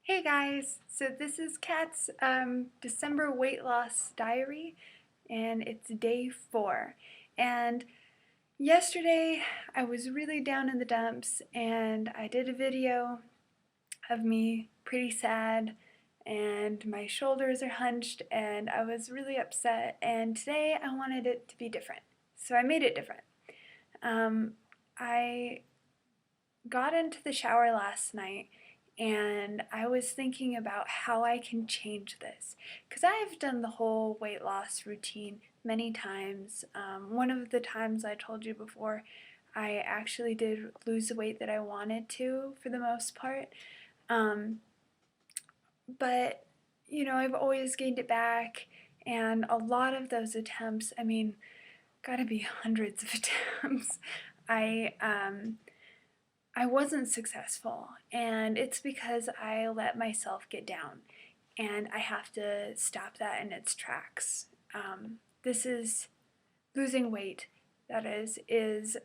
Hey guys, so this is Kat's December weight loss diary, and it's day 4. And yesterday I was really down in the dumps, and I did a video of me pretty sad, and my shoulders are hunched, and I was really upset. And today I wanted it to be different, so I made it different. I got into the shower last night and I was thinking about how I can change this because I've done the whole weight loss routine many times. One of the times I told you before, I actually did lose the weight that I wanted to for the most part. Um, but, I've always gained it back, and a lot of those attempts, gotta be hundreds of attempts. I um, I wasn't successful, and it's because I let myself get down, and I have to stop that in its tracks. This is losing weight, that is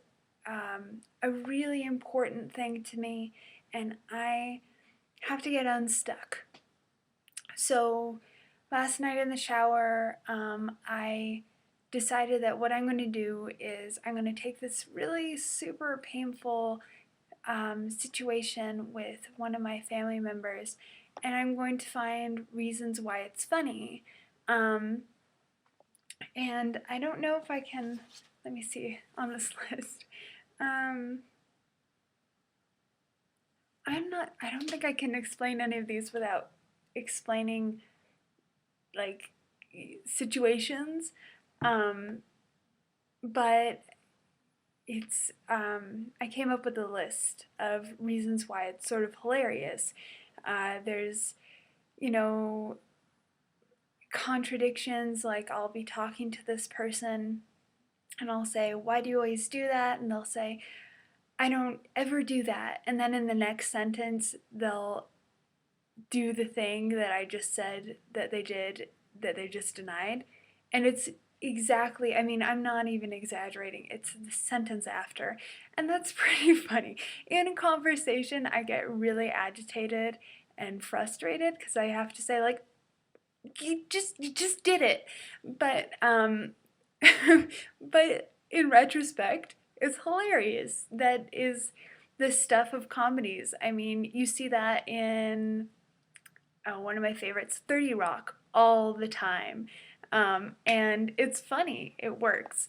a really important thing to me, and I have to get unstuck. So last night in the shower, I decided that what I'm going to do is I'm going to take this really super painful situation with one of my family members, and I'm going to find reasons why it's funny. Um, and I don't know if I can, let me see on this list. Um, I don't think I can explain any of these without explaining like situations. Um, but I came up with a list of reasons why it's sort of hilarious. There's, you know, contradictions, like I'll be talking to this person and I'll say, "Why do you always do that?" And they'll say, "I don't ever do that." And then in the next sentence, they'll do the thing that I just said that they did, that they just denied. And it's exactly, I'm not even exaggerating, it's the sentence after. And that's pretty funny. In a conversation, I get really agitated and frustrated because I have to say, like, you just did it. But but in retrospect, it's hilarious. That is the stuff of comedies. You see that in one of my favorites, 30 Rock, all the time. And it's funny, it works.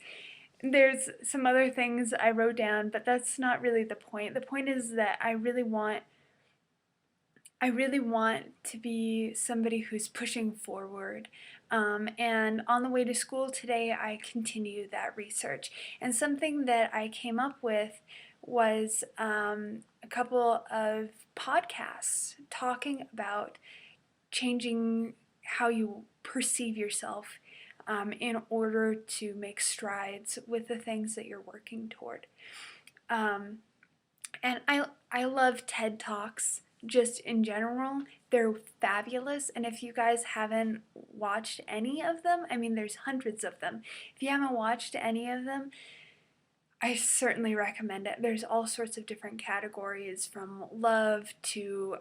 There's some other things I wrote down, but that's not really the point. The point is that I really want to be somebody who's pushing forward. And on the way to school today, I continued that research. And something that I came up with was a couple of podcasts talking about changing how you perceive yourself in order to make strides with the things that you're working toward. Um, and I love TED Talks just in general. They're fabulous, and if you guys haven't watched any of them, there's hundreds of them. If you haven't watched any of them, I certainly recommend it. There's all sorts of different categories, from love to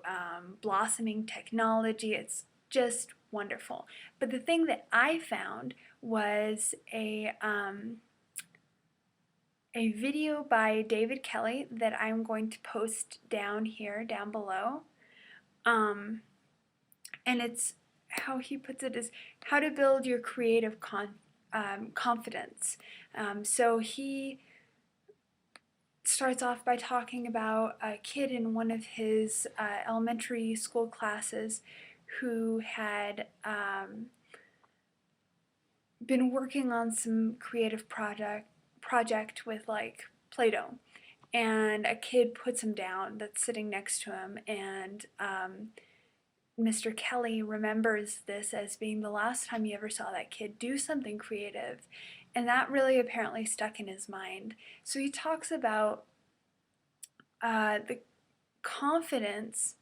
blossoming technology. It's just wonderful. But the thing that I found was a video by David Kelly that I'm going to post down here, down below. And it's, how he puts it is, how to build your creative confidence. So he starts off by talking about a kid in one of his elementary school classes who had been working on some creative project with like Play-Doh, and a kid puts him down that's sitting next to him, and Mr. Kelly remembers this as being the last time he ever saw that kid do something creative, and that really apparently stuck in his mind. So he talks about the confidence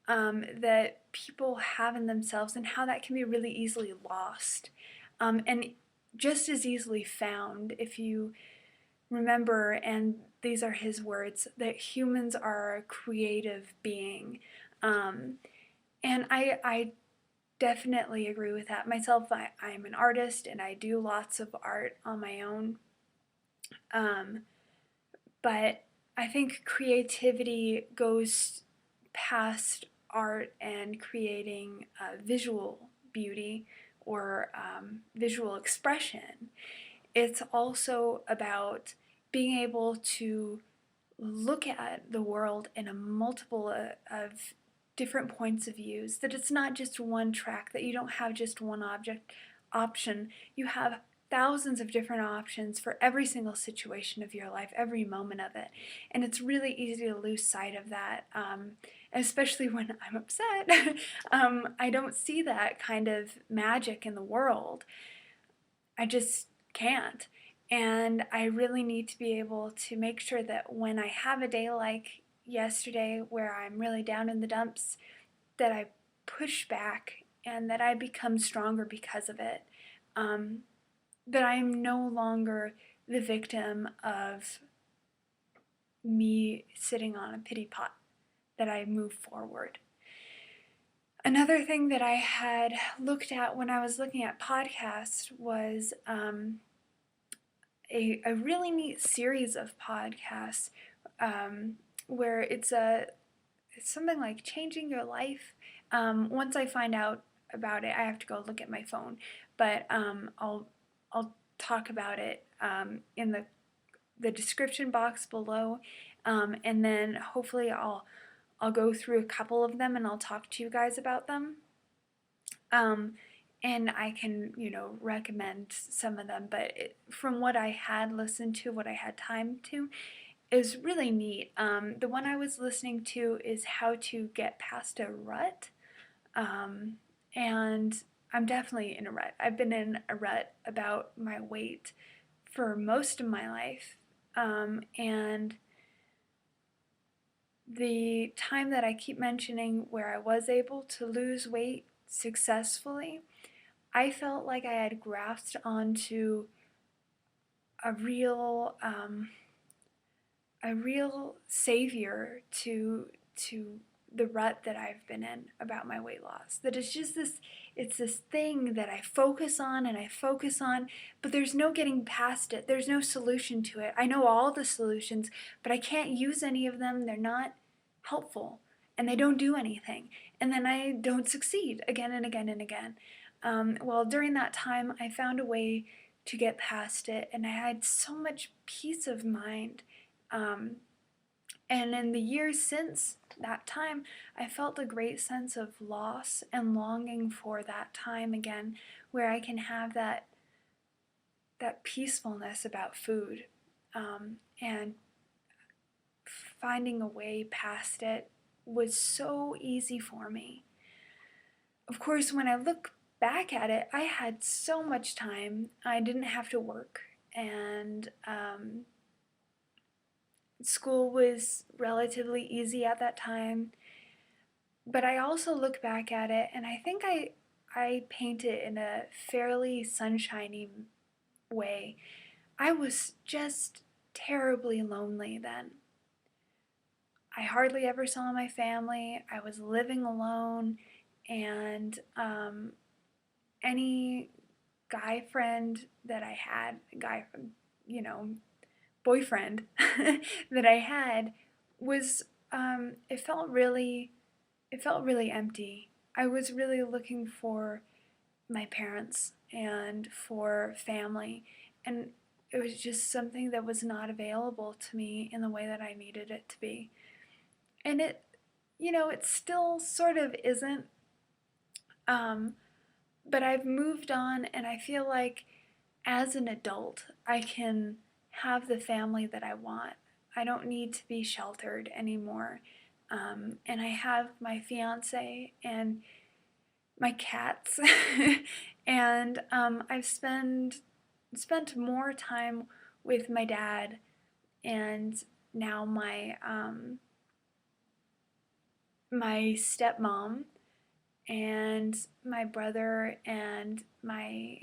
that people have in themselves and how that can be really easily lost, and just as easily found if you remember, and these are his words, that humans are a creative being. And I definitely agree with that. Myself, I'm an artist and I do lots of art on my own. Um, but I think creativity goes past art and creating visual beauty or visual expression. It's also about being able to look at the world in a multiple of different points of views, that it's not just one track, that you don't have just one option. You have thousands of different options for every single situation of your life, every moment of it. And it's really easy to lose sight of that, especially when I'm upset. I don't see that kind of magic in the world. I just can't. And I really need to be able to make sure that when I have a day like yesterday where I'm really down in the dumps, that I push back and that I become stronger because of it. Um, that I'm no longer the victim of me sitting on a pity pot, that I move forward. Another thing that I had looked at when I was looking at podcasts was a really neat series of podcasts where it's something like changing your life. Once I find out about it, I have to go look at my phone, but I'll talk about it in the description box below, and then hopefully I'll go through a couple of them and I'll talk to you guys about them. And I can, recommend some of them, but from what I had listened to, what I had time to, is really neat. The one I was listening to is How to Get Past a Rut. And I'm definitely in a rut. I've been in a rut about my weight for most of my life. And the time that I keep mentioning where I was able to lose weight successfully, I felt like I had grasped onto a real savior to the rut that I've been in about my weight loss. That it's this thing that I focus on and I focus on, but there's no getting past it. There's no solution to it. I know all the solutions, but I can't use any of them. They're not helpful and they don't do anything. And then I don't succeed again and again and again. Well, during that time, I found a way to get past it, and I had so much peace of mind. And in the years since that time, I felt a great sense of loss and longing for that time again, where I can have that peacefulness about food, and finding a way past it was so easy for me. Of course, when I look back at it, I had so much time. I didn't have to work, and school was relatively easy at that time. But I also look back at it, and I think I paint it in a fairly sunshiny way. I was just terribly lonely then. I hardly ever saw my family. I was living alone, and any guy friend that I had, boyfriend that I had was, it felt really empty. I was really looking for my parents and for family, and it was just something that was not available to me in the way that I needed it to be. And it still sort of isn't, but I've moved on, and I feel like as an adult, I can have the family that I want. I don't need to be sheltered anymore. And I have my fiance and my cats, and I've spent more time with my dad, and now my stepmom and my brother and my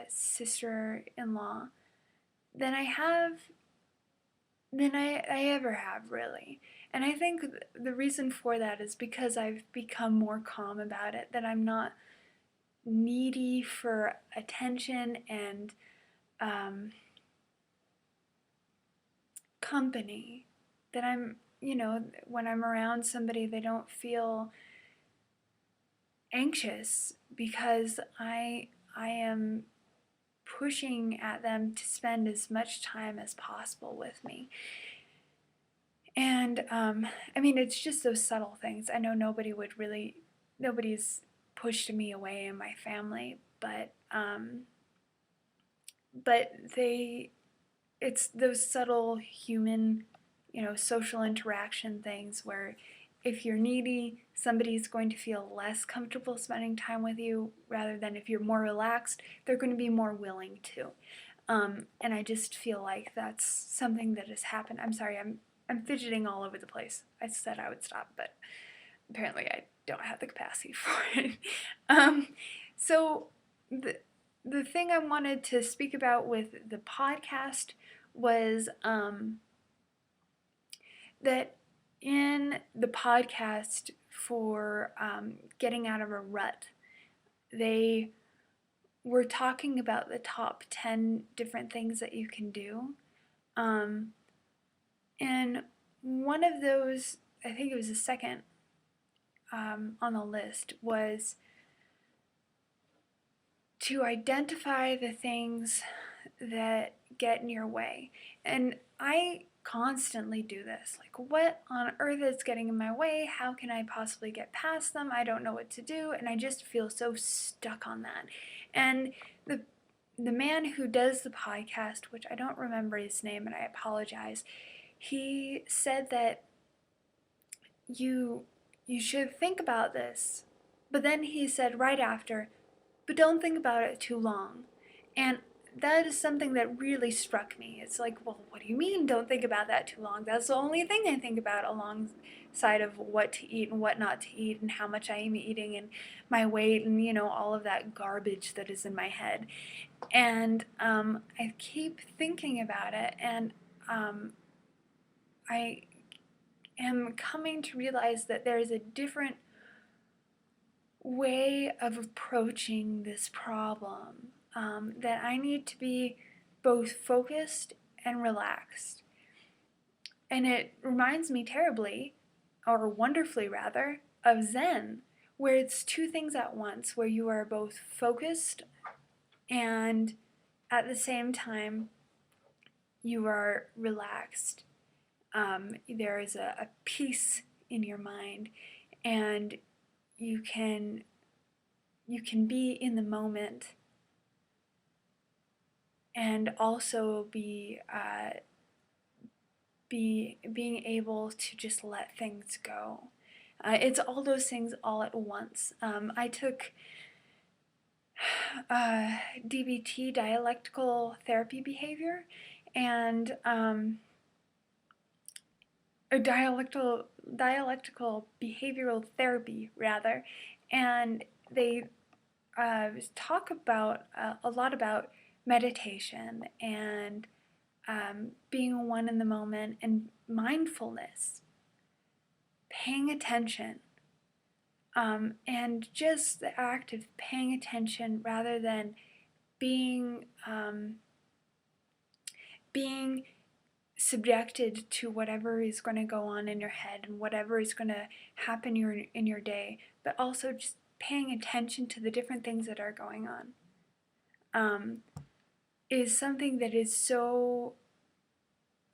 sister-in-law than I ever have, really. And I think the reason for that is because I've become more calm about it, that I'm not needy for attention and company, that I'm, when I'm around somebody, they don't feel anxious because I am pushing at them to spend as much time as possible with me. And I mean, it's just those subtle things. I know nobody's pushed me away in my family, but it's those subtle human, social interaction things where if you're needy, somebody's going to feel less comfortable spending time with you, rather than if you're more relaxed, they're going to be more willing to. And I just feel like that's something that has happened. I'm sorry, I'm fidgeting all over the place. I said I would stop, but apparently I don't have the capacity for it. So the thing I wanted to speak about with the podcast was that in the podcast for getting out of a rut, they were talking about the top 10 different things that you can do. And one of those, I think it was the second on the list, was to identify the things that get in your way. And I constantly do this. Like, what on earth is getting in my way? How can I possibly get past them? I don't know what to do, and I just feel so stuck on that. And the man who does the podcast, which I don't remember his name and I apologize, he said that you should think about this. But then he said right after, but don't think about it too long. And that is something that really struck me. It's like, well, what do you mean don't think about that too long? That's the only thing I think about alongside of what to eat and what not to eat and how much I am eating and my weight and, all of that garbage that is in my head. And I keep thinking about it, and I am coming to realize that there is a different way of approaching this problem, that I need to be both focused and relaxed. And it reminds me terribly, or wonderfully rather, of Zen, where it's two things at once, where you are both focused and at the same time you are relaxed. There is a peace in your mind, and you can be in the moment and also being able to just let things go. It's all those things all at once. I took DBT, dialectical therapy behavior, and a dialectical behavioral therapy rather, and they talk about a lot about meditation and being one in the moment and mindfulness, paying attention, and just the act of paying attention rather than being subjected to whatever is going to go on in your head and whatever is going to happen in your day, but also just paying attention to the different things that are going on, is something that is so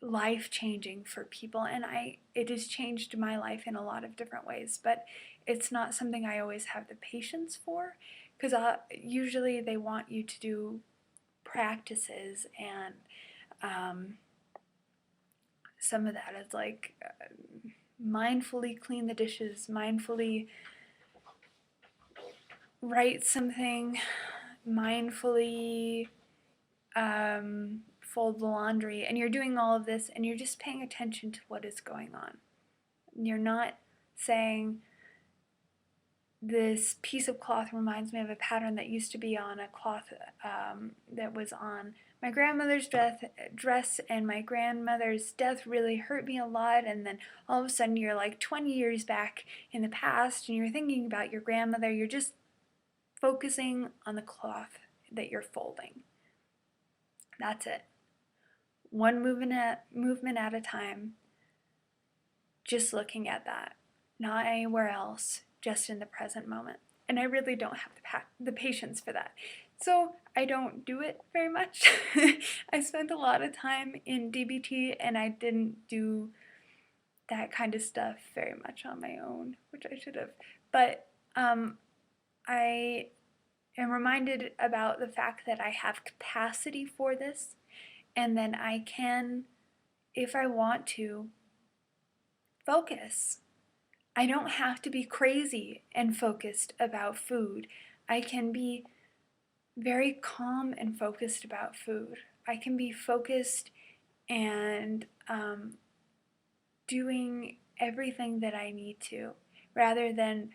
life-changing for people, and it has changed my life in a lot of different ways, but it's not something I always have the patience for, because usually they want you to do practices, and some of that is like mindfully clean the dishes, mindfully write something, mindfully fold the laundry, and you're doing all of this and you're just paying attention to what is going on. You're not saying, this piece of cloth reminds me of a pattern that used to be on a cloth that was on my grandmother's dress, and my grandmother's death really hurt me a lot. And then all of a sudden you're like 20 years back in the past and you're thinking about your grandmother. You're just focusing on the cloth that you're folding. That's it. One movement at a time, just looking at that, not anywhere else, just in the present moment. And I really don't have the patience for that. So I don't do it very much. I spent a lot of time in DBT and I didn't do that kind of stuff very much on my own, which I should have. But I am reminded about the fact that I have capacity for this, and then I can, if I want to, focus. I don't have to be crazy and focused about food. I can be very calm and focused about food. I can be focused and doing everything that I need to, rather than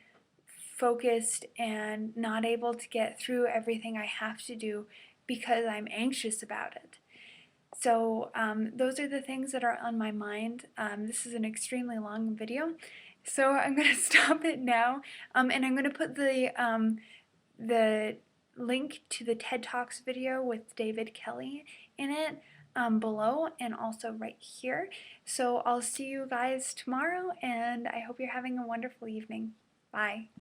focused and not able to get through everything I have to do because I'm anxious about it. So those are the things that are on my mind. This is an extremely long video, so I'm going to stop it now, and I'm going to put the link to the TED Talks video with David Kelly in it below, and also right here. So I'll see you guys tomorrow, and I hope you're having a wonderful evening. Bye.